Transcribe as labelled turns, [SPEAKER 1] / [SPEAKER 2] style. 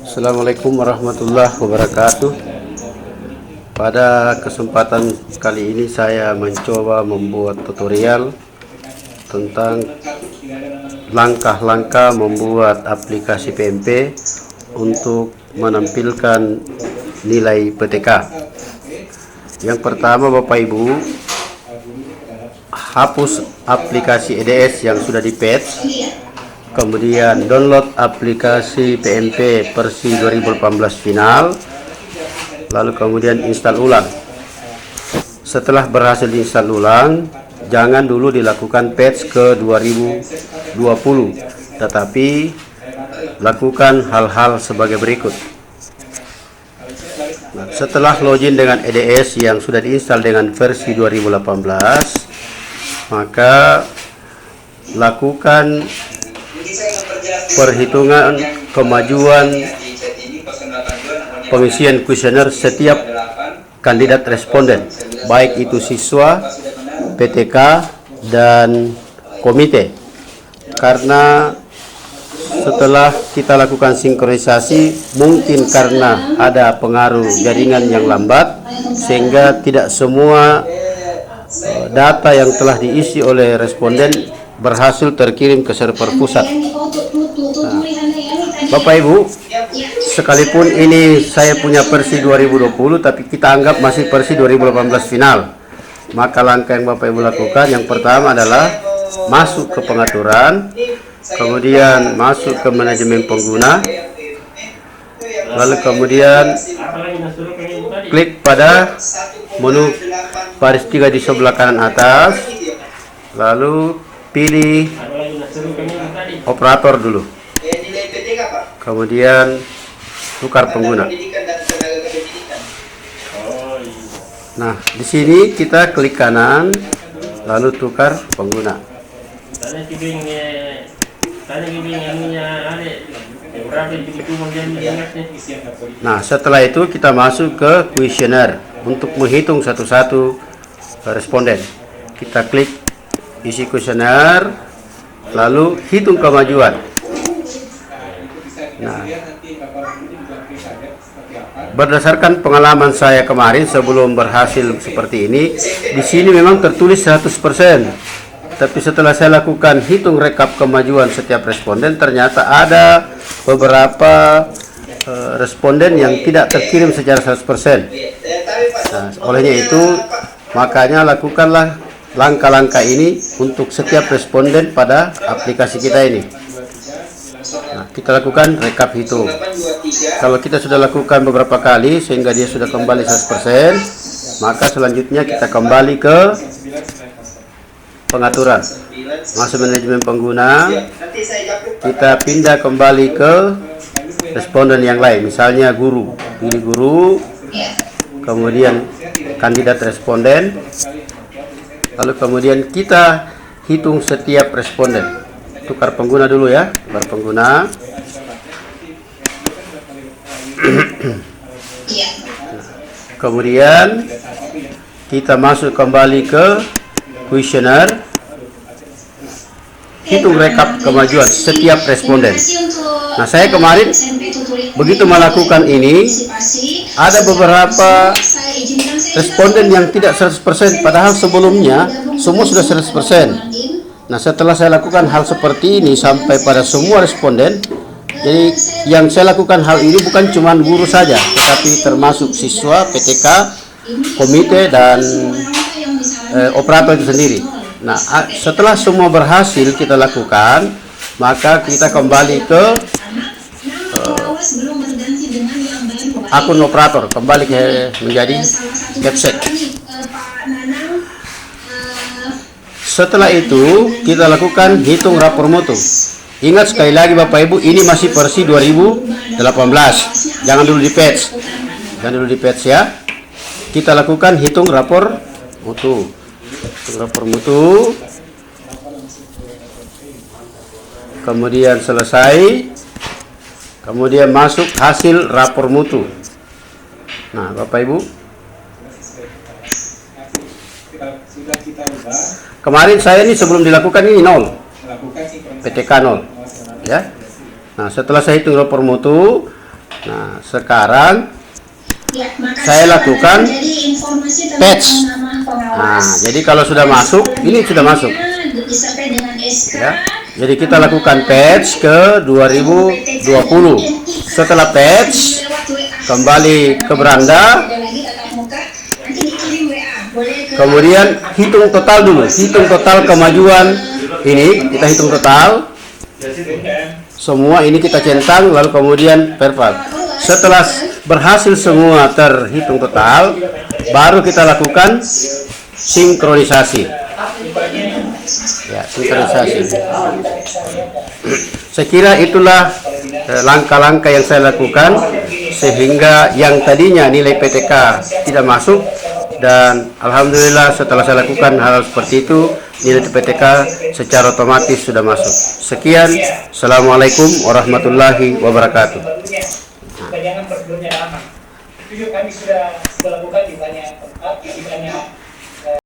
[SPEAKER 1] Assalamualaikum warahmatullahi wabarakatuh. Pada kesempatan kali ini saya mencoba membuat tutorial tentang langkah-langkah membuat aplikasi PMP untuk menampilkan nilai PTK. Yang pertama, Bapak Ibu, hapus aplikasi EDS yang sudah di-patch, kemudian download aplikasi PMP versi 2018 final, lalu kemudian install ulang. Setelah berhasil diinstal ulang, jangan dulu dilakukan patch ke 2020, tetapi lakukan hal-hal sebagai berikut. Nah, setelah login dengan EDS yang sudah diinstal dengan versi 2018, maka lakukan perhitungan kemajuan pengisian kuesioner setiap kandidat responden, baik itu siswa, PTK, dan komite. Karena setelah kita lakukan sinkronisasi, mungkin karena ada pengaruh jaringan yang lambat, sehingga tidak semua data yang telah diisi oleh responden berhasil terkirim ke server pusat. Nah, Bapak Ibu, sekalipun ini saya punya versi 2020, tapi kita anggap masih versi 2018 final. Maka langkah yang Bapak Ibu lakukan, yang pertama adalah masuk ke pengaturan, kemudian masuk ke manajemen pengguna, lalu kemudian klik pada menu baris 3 di sebelah kanan atas, lalu pilih operator dulu, kemudian tukar pengguna. Nah, di sini kita klik kanan, lalu tukar pengguna. Nah, setelah itu kita masuk ke kuesioner untuk menghitung satu-satu responden. Kita klik isi kuesioner, lalu hitung kemajuan. Nah, berdasarkan pengalaman saya kemarin sebelum berhasil seperti ini, di sini memang tertulis 100%. Tapi setelah saya lakukan hitung rekap kemajuan setiap responden, ternyata ada beberapa responden yang tidak terkirim secara 100%. Nah, olehnya itu, makanya lakukanlah langkah-langkah ini untuk setiap responden pada aplikasi kita ini. Nah, kita lakukan rekap hitung. Kalau kita sudah lakukan beberapa kali sehingga dia sudah kembali 100%, maka selanjutnya kita kembali ke pengaturan, masuk manajemen pengguna, kita pindah kembali ke responden yang lain, misalnya guru, pilih guru, kemudian kandidat responden, lalu kemudian kita hitung setiap responden. Tukar pengguna dulu ya, tukar pengguna. Kemudian kita masuk kembali ke kuesioner, hitung rekap kemajuan setiap responden. Nah, saya kemarin begitu melakukan ini, ada beberapa responden yang tidak 100%, padahal sebelumnya semua sudah 100%. Nah, setelah saya lakukan hal seperti ini sampai pada semua responden, jadi yang saya lakukan hal ini bukan cuma guru saja, tetapi termasuk siswa, PTK, komite, dan operator itu sendiri. Nah, setelah semua berhasil kita lakukan, maka kita kembali ke akun operator, kembali ke menjadi website. Setelah itu kita lakukan hitung rapor mutu. Ingat sekali lagi Bapak Ibu, ini masih versi 2018. Jangan dulu di-patch. Jangan dulu di-patch ya. Kita lakukan hitung rapor mutu. Rapor mutu. Kemudian selesai. Kemudian masuk hasil rapor mutu. Nah, Bapak Ibu, kemarin saya ini sebelum dilakukan ini 0, PTK 0. Ya. Nah, setelah saya hitung rapor mutu, nah sekarang saya lakukan patch. Nah, jadi kalau sudah masuk, ini sudah masuk. Ya. Jadi kita lakukan patch ke 2020. Setelah patch, kembali ke beranda. Kemudian hitung total dulu, hitung total kemajuan ini, kita hitung total. Semua ini kita centang, lalu kemudian verbal. Setelah berhasil semua terhitung total, baru kita lakukan sinkronisasi. Ya, sinkronisasi. Saya kira itulah langkah-langkah yang saya lakukan sehingga yang tadinya nilai PTK tidak masuk, dan alhamdulillah setelah saya lakukan hal seperti itu, nilai PTK secara otomatis sudah masuk. Sekian, assalamualaikum warahmatullahi wabarakatuh.
[SPEAKER 2] Jangan berbelunya lama. Itu kami sudah lakukan di banyak tempat, di banyak